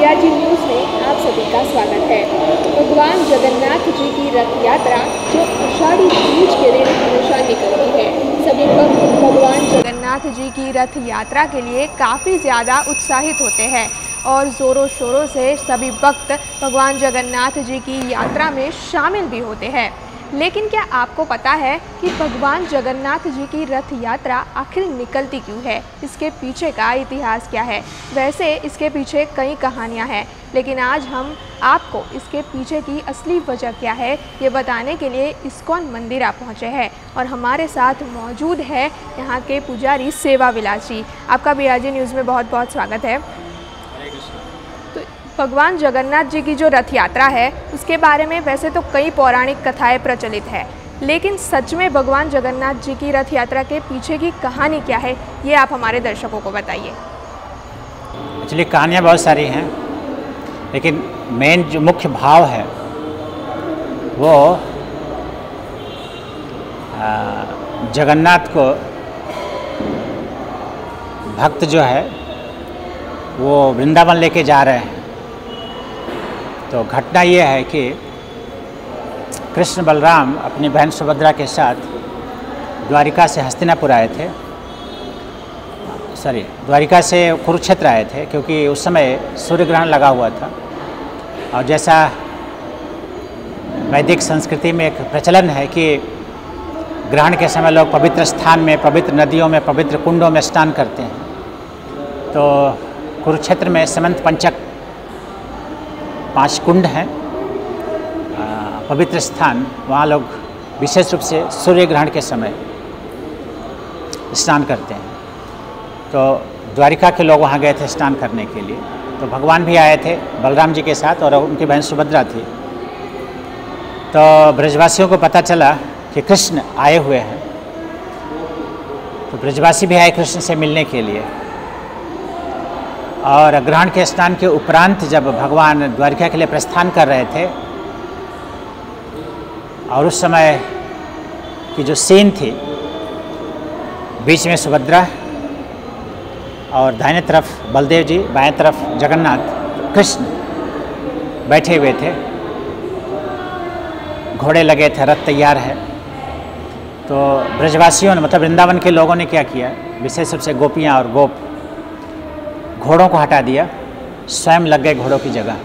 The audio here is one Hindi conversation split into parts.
BRG न्यूज़ में आप सभी का स्वागत है। भगवान जगन्नाथ जी की रथ यात्रा जो आषाढ़ी बीज के दिन हमेशा निकलती है। सभी भक्त भगवान जगन्नाथ जी की रथ यात्रा के लिए काफ़ी ज़्यादा उत्साहित होते हैं और ज़ोरों शोरों से सभी भक्त भगवान जगन्नाथ जी की यात्रा में शामिल भी होते हैं। लेकिन क्या आपको पता है कि भगवान जगन्नाथ जी की रथ यात्रा आखिर निकलती क्यों है? इसके पीछे का इतिहास क्या है? वैसे इसके पीछे कई कहानियां हैं, लेकिन आज हम आपको इसके पीछे की असली वजह क्या है ये बताने के लिए इस्कॉन मंदिर पहुंचे हैं और हमारे साथ मौजूद है यहाँ के पुजारी सेवा विलास जी। आपका BRG न्यूज़ में बहुत बहुत स्वागत है। भगवान जगन्नाथ जी की जो रथ यात्रा है उसके बारे में वैसे तो कई पौराणिक कथाएं प्रचलित है, लेकिन सच में भगवान जगन्नाथ जी की रथ यात्रा के पीछे की कहानी क्या है ये आप हमारे दर्शकों को बताइए। एक्चुअली कहानियाँ बहुत सारी हैं, लेकिन मेन जो मुख्य भाव है वो जगन्नाथ को भक्त जो है वो वृंदावन लेके जा रहे हैं। तो घटना ये है कि कृष्ण बलराम अपनी बहन सुभद्रा के साथ द्वारिका से हस्तिनापुर आए थे, द्वारिका से कुरुक्षेत्र आए थे, क्योंकि उस समय सूर्य ग्रहण लगा हुआ था। और जैसा वैदिक संस्कृति में एक प्रचलन है कि ग्रहण के समय लोग पवित्र स्थान में, पवित्र नदियों में, पवित्र कुंडों में स्नान करते हैं। तो कुरुक्षेत्र में समंत पंचक 5 कुंड हैं, पवित्र स्थान, वहाँ लोग विशेष रूप से सूर्य ग्रहण के समय स्नान करते हैं। तो द्वारिका के लोग वहाँ गए थे स्नान करने के लिए। तो भगवान भी आए थे बलराम जी के साथ और उनकी बहन सुभद्रा थी। तो ब्रजवासियों को पता चला कि कृष्ण आए हुए हैं, तो ब्रजवासी भी आए कृष्ण से मिलने के लिए। और ग्रहण के स्नान के उपरांत जब भगवान द्वारिका के लिए प्रस्थान कर रहे थे और उस समय की जो सीन थी, बीच में सुभद्रा और दाहिने तरफ बलदेव जी, बाएं तरफ जगन्नाथ कृष्ण बैठे हुए थे, घोड़े लगे थे, रथ तैयार है। तो ब्रजवासियों ने, मतलब वृंदावन के लोगों ने क्या किया, विशेष रूप से गोपियाँ और गोप, घोड़ों को हटा दिया, स्वयं लग गए घोड़ों की जगह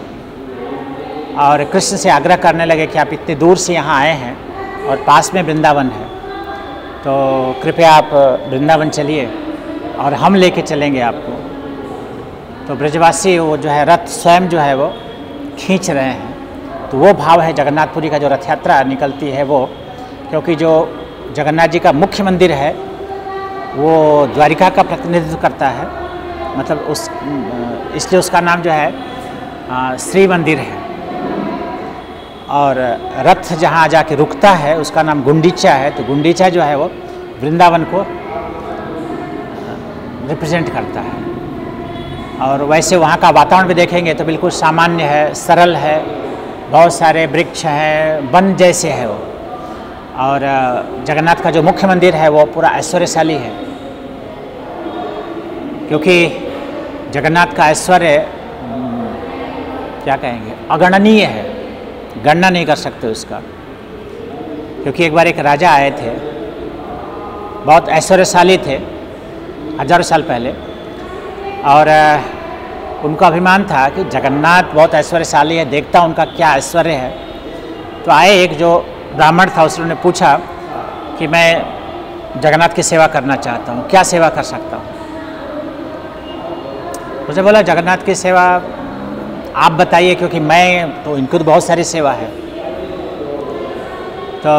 और कृष्ण से आग्रह करने लगे कि आप इतनी दूर से यहाँ आए हैं और पास में वृंदावन है, तो कृपया आप वृंदावन चलिए और हम लेके चलेंगे आपको। तो ब्रजवासी वो जो है रथ स्वयं जो है वो खींच रहे हैं। तो वो भाव है जगन्नाथपुरी का जो रथ यात्रा निकलती है वो, क्योंकि जो जगन्नाथ जी का मुख्य मंदिर है वो द्वारिका का प्रतिनिधित्व करता है, मतलब इसलिए उसका नाम जो है श्री मंदिर है। और रथ जहाँ जाके रुकता है उसका नाम गुंडीचा है। तो गुंडीचा जो है वो वृंदावन को रिप्रेजेंट करता है। और वैसे वहाँ का वातावरण भी देखेंगे तो बिल्कुल सामान्य है, सरल है, बहुत सारे वृक्ष हैं, वन जैसे है वो। और जगन्नाथ का जो मुख्य मंदिर है वो पूरा ऐश्वर्यशाली है, क्योंकि जगन्नाथ का ऐश्वर्य क्या कहेंगे, अगणनीय है, गणना नहीं कर सकते उसका। क्योंकि एक बार एक राजा आए थे, बहुत ऐश्वर्यशाली थे, हजारों साल पहले, और उनका अभिमान था कि जगन्नाथ बहुत ऐश्वर्यशाली है, देखता उनका क्या ऐश्वर्य है। तो आए एक जो ब्राह्मण था, उसने पूछा कि मैं जगन्नाथ की सेवा करना चाहता हूँ, क्या सेवा कर सकता हूँ। मुझे बोला जगन्नाथ की सेवा आप बताइए, क्योंकि मैं तो, इनको तो बहुत सारी सेवा है। तो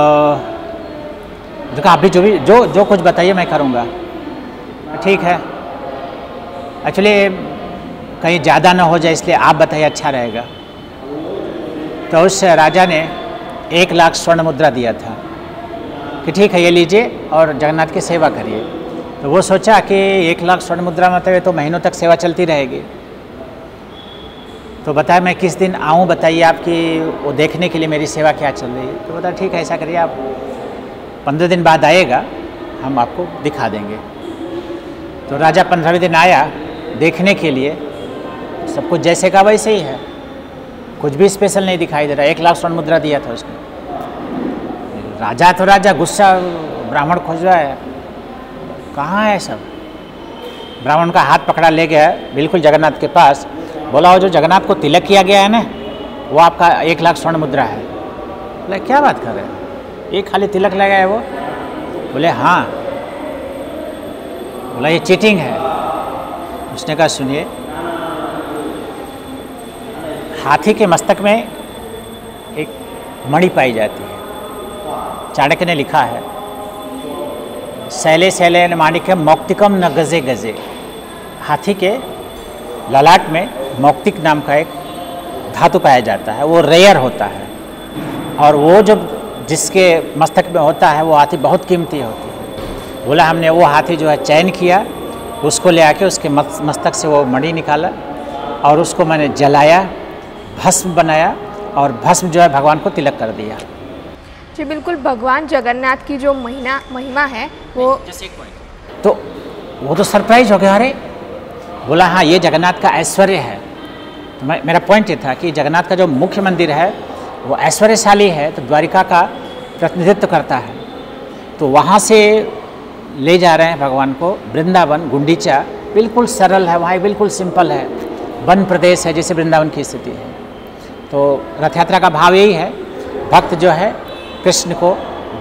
देखा आप भी जो कुछ बताइए मैं करूँगा। ठीक है, एक्चुअली कहीं ज़्यादा ना हो जाए इसलिए आप बताइए, अच्छा रहेगा। तो उस राजा ने 1 लाख स्वर्ण मुद्रा दिया था कि ठीक है ये लीजिए और जगन्नाथ की सेवा करिए। तो वो सोचा कि 1 लाख स्वर्ण मुद्रा मतलब तो महीनों तक सेवा चलती रहेगी। तो बताया मैं किस दिन आऊँ, बताइए आपकी वो देखने के लिए मेरी सेवा क्या चल रही है। तो बताया ठीक है ऐसा करिए, आप 15 दिन बाद आइएगा, हम आपको दिखा देंगे। तो राजा 15वें दिन आया देखने के लिए, सब कुछ जैसे का वैसे ही है, कुछ भी स्पेशल नहीं दिखाई दे रहा। 1 लाख स्वर्ण मुद्रा दिया था उसने। राजा तो राजा, गुस्सा, ब्राह्मण खोज रहा है, कहाँ है सब। ब्राह्मण का हाथ पकड़ा ले गया बिल्कुल जगन्नाथ के पास, बोला वो जो जगन्नाथ को तिलक किया गया है ना, वो आपका 1 लाख स्वर्ण मुद्रा है। बोले क्या बात कर रहे हैं, एक खाली तिलक लगा है वो? बोले हाँ। बोला ये चीटिंग है। उसने कहा सुनिए, हाथी के मस्तक में एक मणि पाई जाती है। चाणक्य ने लिखा है, शैले शैले न माणिक्यम मौक्तिकम न गजे गजे। हाथी के ललाट में मौक्तिक नाम का एक धातु पाया जाता है, वो रेयर होता है, और वो जब जिसके मस्तक में होता है वो हाथी बहुत कीमती होती है। बोला हमने वो हाथी जो है चयन किया, उसको ले आके उसके मस्तक से वो मणि निकाला और उसको मैंने जलाया, भस्म बनाया और भस्म जो है भगवान को तिलक कर दिया। जी बिल्कुल, भगवान जगन्नाथ की जो महिमा है वो तो वो तो सरप्राइज हो गया। अरे बोला हाँ ये जगन्नाथ का ऐश्वर्य है। तो मेरा पॉइंट ये था कि जगन्नाथ का जो मुख्य मंदिर है वो ऐश्वर्यशाली है, तो द्वारिका का प्रतिनिधित्व करता है। तो वहाँ से ले जा रहे हैं भगवान को वृंदावन, गुंडीचा बिल्कुल सरल है, वहाँ बिल्कुल सिंपल है, वन प्रदेश है जैसे वृंदावन की स्थिति है। तो रथ यात्रा का भाव यही है, भक्त जो है कृष्ण को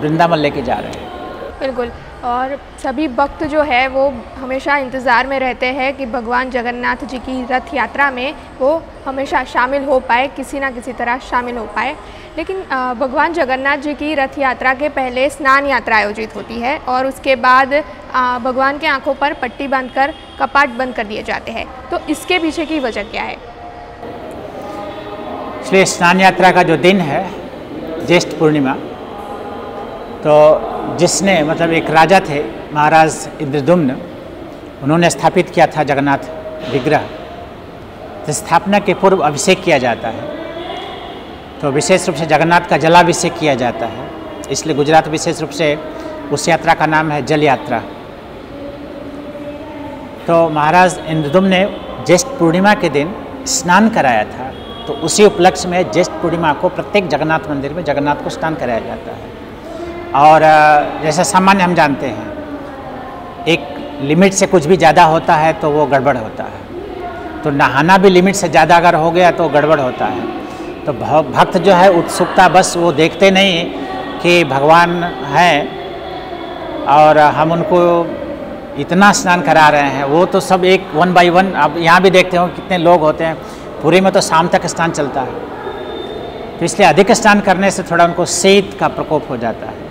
वृंदावन लेके जा रहे हैं। बिल्कुल, और सभी भक्त जो है वो हमेशा इंतज़ार में रहते हैं कि भगवान जगन्नाथ जी की रथ यात्रा में वो हमेशा शामिल हो पाए, किसी ना किसी तरह शामिल हो पाए। लेकिन भगवान जगन्नाथ जी की रथ यात्रा के पहले स्नान यात्रा आयोजित होती है और उसके बाद भगवान के आंखों पर पट्टी बांधकर कपाट बंद कर दिए जाते हैं। तो इसके पीछे की वजह क्या है? इसलिए स्नान यात्रा का जो दिन है ज्येष्ठ पूर्णिमा, तो जिसने मतलब एक राजा थे महाराज इंद्रदुम्न, उन्होंने स्थापित किया था जगन्नाथ विग्रह। तो स्थापना के पूर्व अभिषेक किया जाता है, तो विशेष रूप से जगन्नाथ का जलाभिषेक किया जाता है। इसलिए गुजरात विशेष रूप से उस यात्रा का नाम है जल यात्रा। तो महाराज इंद्रदुम्न ने ज्येष्ठ पूर्णिमा के दिन स्नान कराया था, तो उसी उपलक्ष्य में ज्येष्ठ पूर्णिमा को प्रत्येक जगन्नाथ मंदिर में जगन्नाथ को स्नान कराया जाता है। और जैसा सामान्य हम जानते हैं, एक लिमिट से कुछ भी ज़्यादा होता है तो वो गड़बड़ होता है, तो नहाना भी लिमिट से ज़्यादा अगर हो गया तो गड़बड़ होता है। तो भक्त जो है उत्सुकता बस वो देखते नहीं कि भगवान हैं और हम उनको इतना स्नान करा रहे हैं, वो तो सब एक 1 by 1। अब यहाँ भी देखते हो कितने लोग होते हैं, पूरे में तो शाम तक स्नान चलता है। तो इसलिए अधिक स्नान करने से थोड़ा उनको शीत का प्रकोप हो जाता है।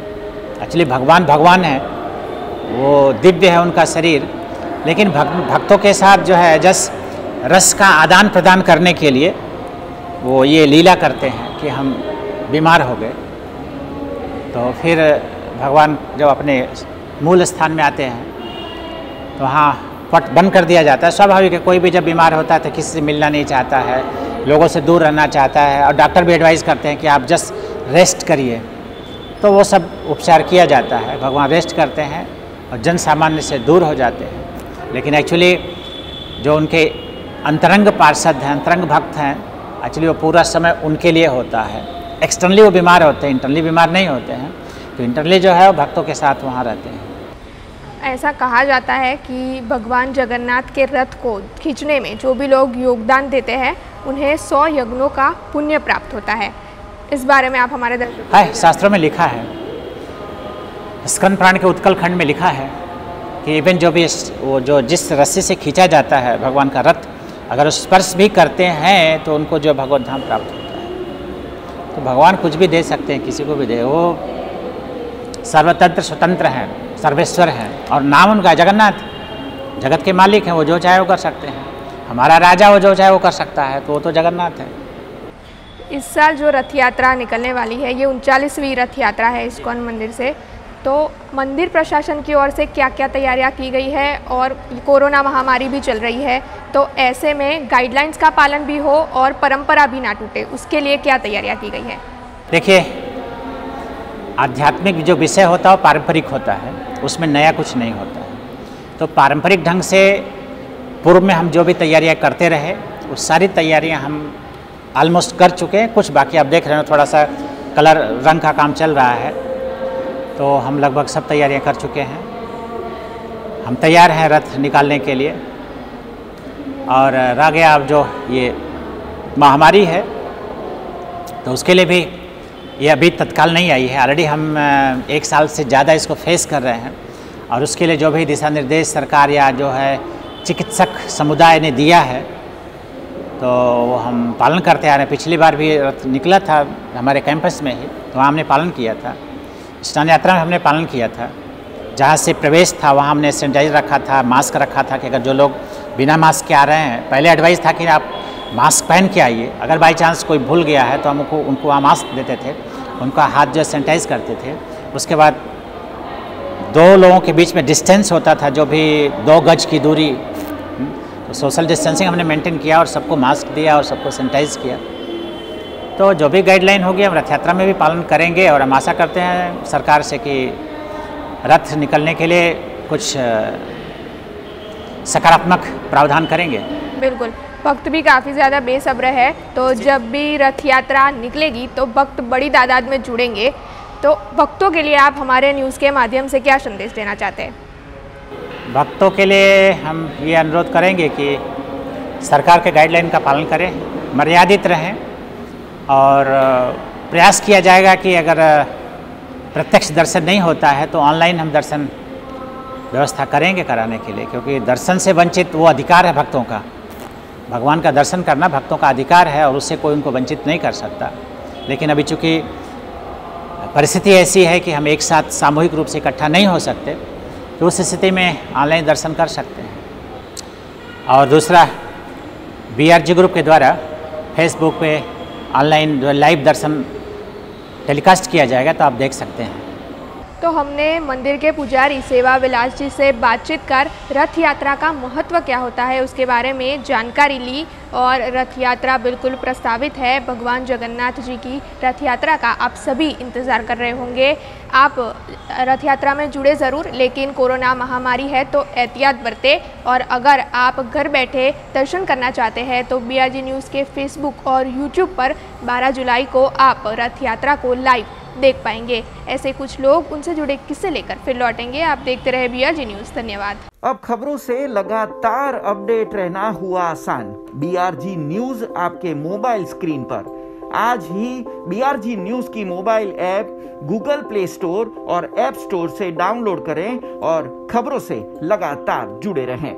एक्चुअली भगवान है, वो दिव्य है उनका शरीर, लेकिन भक्तों के साथ जो है रस का आदान प्रदान करने के लिए वो ये लीला करते हैं कि हम बीमार हो गए, तो फिर भगवान जब अपने मूल स्थान में आते हैं तो वहाँ पट बंद कर दिया जाता है। स्वाभाविक है, कोई भी जब बीमार होता है तो किसी से मिलना नहीं चाहता है, लोगों से दूर रहना चाहता है, और डॉक्टर भी एडवाइस करते हैं कि आप जस्ट रेस्ट करिए। तो वो सब उपचार किया जाता है, भगवान रेस्ट करते हैं और जन सामान्य से दूर हो जाते हैं। लेकिन एक्चुअली जो उनके अंतरंग पार्षद हैं, अंतरंग भक्त हैं, एक्चुअली वो पूरा समय उनके लिए होता है। एक्सटर्नली वो बीमार होते हैं, इंटरनली बीमार नहीं होते हैं। तो इंटरनली जो है वो भक्तों के साथ वहाँ रहते हैं। ऐसा कहा जाता है कि भगवान जगन्नाथ के रथ को खींचने में जो भी लोग योगदान देते हैं उन्हें 100 यज्ञों का पुण्य प्राप्त होता है। इस बारे में आप हमारे दर्शकों है, शास्त्रों में लिखा है, स्कंद पुराण के उत्कल खंड में लिखा है कि इवन जो भी वो जो जिस रस्सी से खींचा जाता है भगवान का रथ, अगर स्पर्श भी करते हैं तो उनको जो भगवत धाम प्राप्त होता है। तो भगवान कुछ भी दे सकते हैं, किसी को भी दे, वो सर्वतंत्र स्वतंत्र हैं, सर्वेश्वर हैं, और नाम उनका जगन्नाथ, जगत के मालिक हैं, वो जो चाहे वो कर सकते हैं। हमारा राजा वो जो चाहे वो कर सकता है, तो वो तो जगन्नाथ है। इस साल जो रथ यात्रा निकलने वाली है ये 39वीं रथ यात्रा है इस्कॉन मंदिर से, तो मंदिर प्रशासन की ओर से क्या क्या तैयारियां की गई है, और कोरोना महामारी भी चल रही है, तो ऐसे में गाइडलाइंस का पालन भी हो और परंपरा भी ना टूटे, उसके लिए क्या तैयारियां की गई है? देखिए, आध्यात्मिक जो विषय होता है वो पारंपरिक होता है, उसमें नया कुछ नहीं होता है। तो पारंपरिक ढंग से पूर्व में हम जो भी तैयारियां करते रहे वो सारी तैयारियां हम ऑलमोस्ट कर चुके हैं। कुछ बाकी आप देख रहे हो, थोड़ा सा कलर रंग का काम चल रहा है, तो हम लगभग सब तैयारियां कर चुके हैं। हम तैयार हैं रथ निकालने के लिए। और रह गया अब जो ये महामारी है, तो उसके लिए भी ये अभी तत्काल नहीं आई है। ऑलरेडी हम 1 साल से ज़्यादा इसको फेस कर रहे हैं, और उसके लिए जो भी दिशा निर्देश सरकार या जो है चिकित्सक समुदाय ने दिया है, तो वो हम पालन करते आ रहे हैं। पिछली बार भी रथ निकला था हमारे कैंपस में ही, तो वहाँ हमने पालन किया था। स्नान यात्रा में हमने पालन किया था। जहाँ से प्रवेश था वहाँ हमने सैनिटाइजर रखा था, मास्क रखा था कि अगर जो लोग बिना मास्क के आ रहे हैं, पहले एडवाइस था कि आप मास्क पहन के आइए। अगर बाई चांस कोई भूल गया है तो हम उनको वहाँ मास्क देते थे, उनका हाथ जो सैनिटाइज करते थे। उसके बाद 2 लोगों के बीच में डिस्टेंस होता था, जो भी 2 गज की दूरी, तो सोशल डिस्टेंसिंग हमने मेंटेन किया और सबको मास्क दिया और सबको सैनिटाइज किया। तो जो भी गाइडलाइन होगी हम रथ यात्रा में भी पालन करेंगे, और हम आशा करते हैं सरकार से कि रथ निकलने के लिए कुछ सकारात्मक प्रावधान करेंगे। बिल्कुल, भक्त भी काफ़ी ज़्यादा बेसब्र है, तो जब भी रथ यात्रा निकलेगी तो भक्त बड़ी तादाद में जुड़ेंगे। तो भक्तों के लिए आप हमारे न्यूज़ के माध्यम से क्या संदेश देना चाहते हैं? भक्तों के लिए हम ये अनुरोध करेंगे कि सरकार के गाइडलाइन का पालन करें, मर्यादित रहें, और प्रयास किया जाएगा कि अगर प्रत्यक्ष दर्शन नहीं होता है तो ऑनलाइन हम दर्शन व्यवस्था करेंगे कराने के लिए, क्योंकि दर्शन से वंचित वो अधिकार है भक्तों का। भगवान का दर्शन करना भक्तों का अधिकार है, और उससे कोई उनको वंचित नहीं कर सकता। लेकिन अभी चूँकि परिस्थिति ऐसी है कि हम एक साथ सामूहिक रूप से इकट्ठा नहीं हो सकते, तो उस स्थिति में ऑनलाइन दर्शन कर सकते हैं। और दूसरा, BRG ग्रुप के द्वारा फेसबुक पे ऑनलाइन जो लाइव दर्शन टेलीकास्ट किया जाएगा, तो आप देख सकते हैं। तो हमने मंदिर के पुजारी सेवा विलास जी से बातचीत कर रथ यात्रा का महत्व क्या होता है उसके बारे में जानकारी ली, और रथ यात्रा बिल्कुल प्रस्तावित है। भगवान जगन्नाथ जी की रथ यात्रा का आप सभी इंतज़ार कर रहे होंगे। आप रथ यात्रा में जुड़े ज़रूर, लेकिन कोरोना महामारी है तो एहतियात बरतें। और अगर आप घर बैठे दर्शन करना चाहते हैं तो BRG न्यूज़ के फेसबुक और यूट्यूब पर 12 जुलाई को आप रथ यात्रा को लाइव देख पाएंगे। ऐसे कुछ लोग उनसे जुड़े किस्से लेकर फिर लौटेंगे। आप देखते रहे BRG न्यूज़। धन्यवाद। अब खबरों से लगातार अपडेट रहना हुआ आसान। BRG न्यूज़ आपके मोबाइल स्क्रीन पर। आज ही BRG न्यूज़ की mobile app Google play store और ऐप स्टोर से डाउनलोड करें और खबरों से लगातार जुड़े रहें।